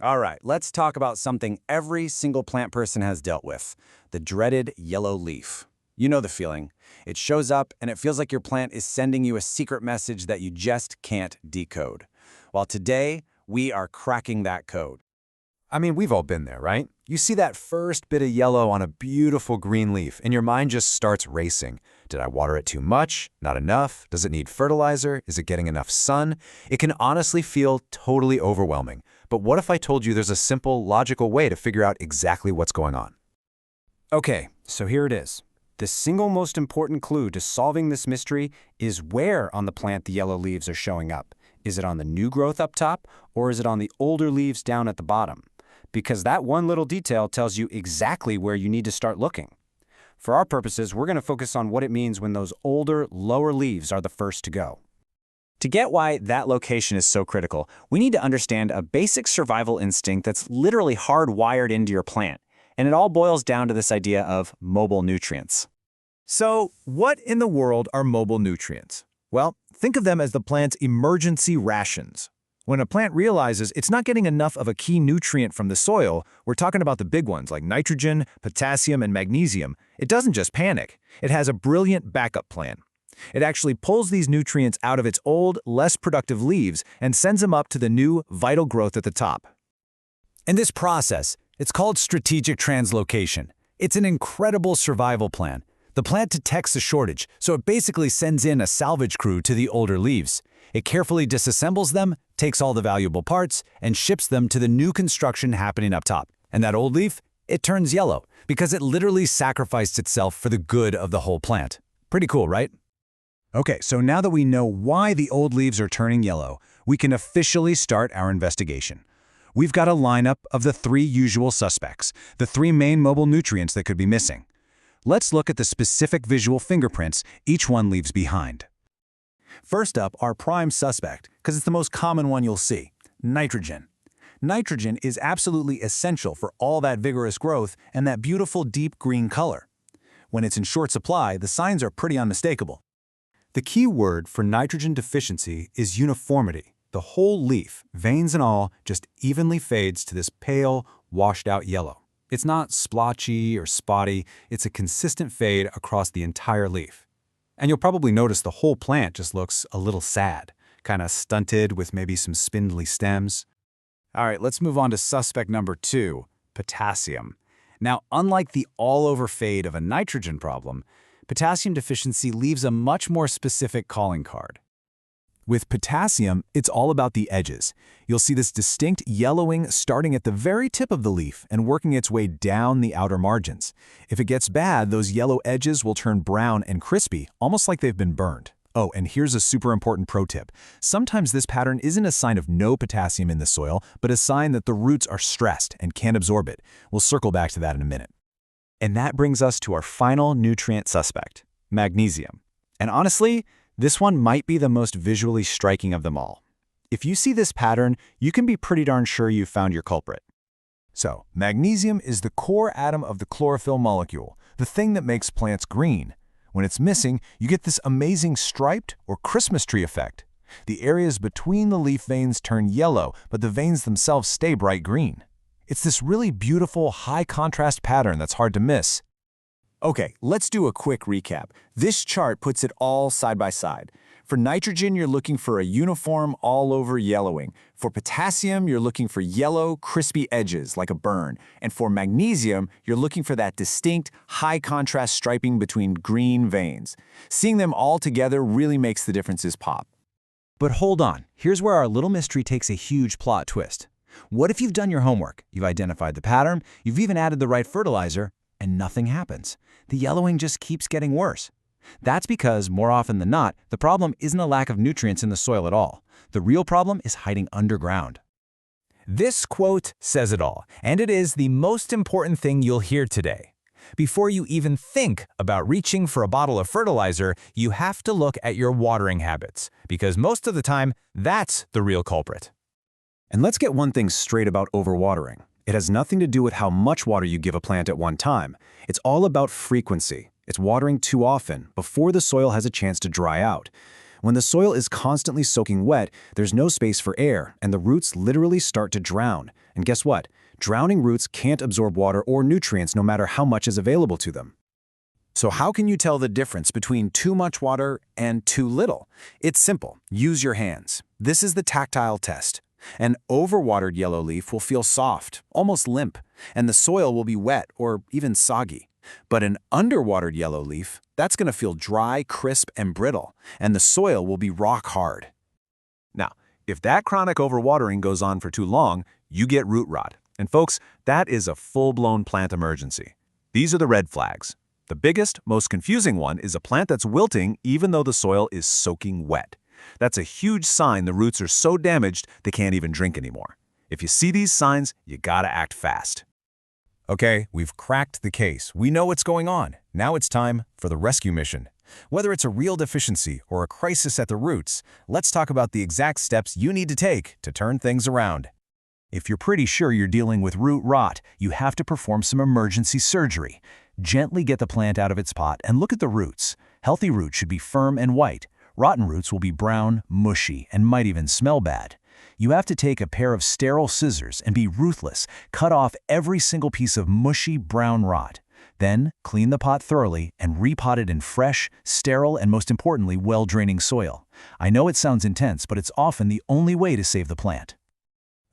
All right, let's talk about something every single plant person has dealt with, the dreaded yellow leaf. You know the feeling. It shows up and it feels like your plant is sending you a secret message that you just can't decode. Well, today, we are cracking that code. I mean, we've all been there, right? You see that first bit of yellow on a beautiful green leaf, and your mind just starts racing. Did I water it too much? Not enough? Does it need fertilizer? Is it getting enough sun? It can honestly feel totally overwhelming. But what if I told you there's a simple, logical way to figure out exactly what's going on? Okay, so here it is. The single most important clue to solving this mystery is where on the plant the yellow leaves are showing up. Is it on the new growth up top, or is it on the older leaves down at the bottom? Because that one little detail tells you exactly where you need to start looking. For our purposes, we're going to focus on what it means when those older, lower leaves are the first to go. To get why that location is so critical, we need to understand a basic survival instinct that's literally hardwired into your plant, and it all boils down to this idea of mobile nutrients. So, what in the world are mobile nutrients? Well, think of them as the plant's emergency rations. When a plant realizes it's not getting enough of a key nutrient from the soil, we're talking about the big ones like nitrogen, potassium, and magnesium, it doesn't just panic. It has a brilliant backup plan. It actually pulls these nutrients out of its old, less productive leaves and sends them up to the new, vital growth at the top. In this process, it's called strategic translocation. It's an incredible survival plan. The plant detects a shortage, so it basically sends in a salvage crew to the older leaves. It carefully disassembles them, takes all the valuable parts, and ships them to the new construction happening up top. And that old leaf, it turns yellow, because it literally sacrificed itself for the good of the whole plant. Pretty cool, right? Okay, so now that we know why the old leaves are turning yellow, we can officially start our investigation. We've got a lineup of the 3 usual suspects, the 3 main mobile nutrients that could be missing. Let's look at the specific visual fingerprints each one leaves behind. First up, our prime suspect, because it's the most common one you'll see, nitrogen. Nitrogen is absolutely essential for all that vigorous growth and that beautiful deep green color. When it's in short supply, the signs are pretty unmistakable. The key word for nitrogen deficiency is uniformity. The whole leaf, veins and all, just evenly fades to this pale, washed-out yellow. It's not splotchy or spotty, it's a consistent fade across the entire leaf. And you'll probably notice the whole plant just looks a little sad, kind of stunted with maybe some spindly stems. All right, let's move on to suspect number 2, potassium. Now, unlike the all-over fade of a nitrogen problem, potassium deficiency leaves a much more specific calling card. With potassium, it's all about the edges. You'll see this distinct yellowing starting at the very tip of the leaf and working its way down the outer margins. If it gets bad, those yellow edges will turn brown and crispy, almost like they've been burned. Oh, and here's a super important pro tip. Sometimes this pattern isn't a sign of no potassium in the soil, but a sign that the roots are stressed and can't absorb it. We'll circle back to that in a minute. And that brings us to our final nutrient suspect, magnesium. And honestly, this one might be the most visually striking of them all. If you see this pattern, you can be pretty darn sure you've found your culprit. So, magnesium is the core atom of the chlorophyll molecule, the thing that makes plants green. When it's missing, you get this amazing striped or Christmas tree effect. The areas between the leaf veins turn yellow, but the veins themselves stay bright green. It's this really beautiful, high-contrast pattern that's hard to miss. Okay, let's do a quick recap. This chart puts it all side by side. For nitrogen, you're looking for a uniform all-over yellowing. For potassium, you're looking for yellow, crispy edges like a burn. And for magnesium, you're looking for that distinct, high-contrast striping between green veins. Seeing them all together really makes the differences pop. But hold on, here's where our little mystery takes a huge plot twist. What if you've done your homework, you've identified the pattern, you've even added the right fertilizer, and nothing happens? The yellowing just keeps getting worse. That's because, more often than not, the problem isn't a lack of nutrients in the soil at all. The real problem is hiding underground. This quote says it all, and it is the most important thing you'll hear today. Before you even think about reaching for a bottle of fertilizer, you have to look at your watering habits, because most of the time, that's the real culprit. And let's get one thing straight about overwatering. It has nothing to do with how much water you give a plant at one time. It's all about frequency. It's watering too often, before the soil has a chance to dry out. When the soil is constantly soaking wet, there's no space for air, and the roots literally start to drown. And guess what? Drowning roots can't absorb water or nutrients no matter how much is available to them. So how can you tell the difference between too much water and too little? It's simple. Use your hands. This is the tactile test. An overwatered yellow leaf will feel soft, almost limp, and the soil will be wet or even soggy. But an underwatered yellow leaf, that's going to feel dry, crisp, and brittle, and the soil will be rock hard. Now, if that chronic overwatering goes on for too long, you get root rot. And folks, that is a full-blown plant emergency. These are the red flags. The biggest, most confusing one is a plant that's wilting even though the soil is soaking wet. That's a huge sign the roots are so damaged they can't even drink anymore. If you see these signs, you gotta act fast. Okay, we've cracked the case. We know what's going on. Now it's time for the rescue mission. Whether it's a real deficiency or a crisis at the roots, let's talk about the exact steps you need to take to turn things around. If you're pretty sure you're dealing with root rot, you have to perform some emergency surgery. Gently get the plant out of its pot and look at the roots. Healthy roots should be firm and white. Rotten roots will be brown, mushy, and might even smell bad. You have to take a pair of sterile scissors and be ruthless. Cut off every single piece of mushy brown rot. Then, clean the pot thoroughly and repot it in fresh, sterile, and most importantly, well-draining soil. I know it sounds intense, but it's often the only way to save the plant.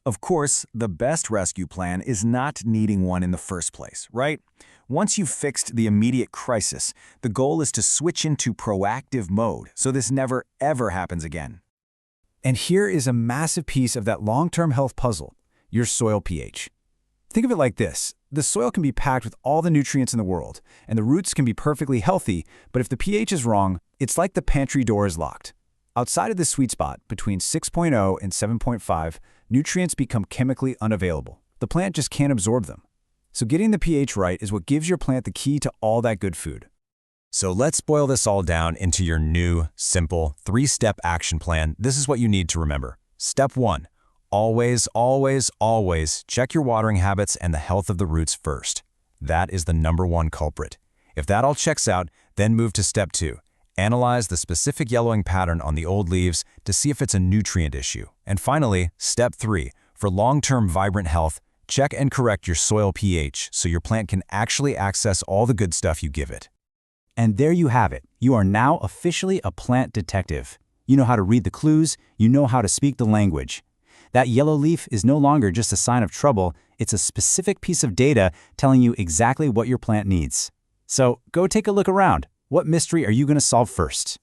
Of course, the best rescue plan is not needing one in the first place, right? Once you've fixed the immediate crisis, the goal is to switch into proactive mode so this never ever happens again. And here is a massive piece of that long-term health puzzle, your soil pH. Think of it like this. The soil can be packed with all the nutrients in the world, and the roots can be perfectly healthy, but if the pH is wrong, it's like the pantry door is locked. Outside of the sweet spot, between 6.0 and 7.5, nutrients become chemically unavailable. The plant just can't absorb them. So getting the pH right is what gives your plant the key to all that good food. So let's boil this all down into your new, simple, 3-step action plan. This is what you need to remember. Step 1. Always, always, always check your watering habits and the health of the roots first. That is the #1 culprit. If that all checks out, then move to Step 2. Analyze the specific yellowing pattern on the old leaves to see if it's a nutrient issue. And finally, Step 3. For long-term vibrant health, check and correct your soil pH so your plant can actually access all the good stuff you give it. And there you have it. You are now officially a plant detective. You know how to read the clues, you know how to speak the language. That yellow leaf is no longer just a sign of trouble, it's a specific piece of data telling you exactly what your plant needs. So go take a look around. What mystery are you going to solve first?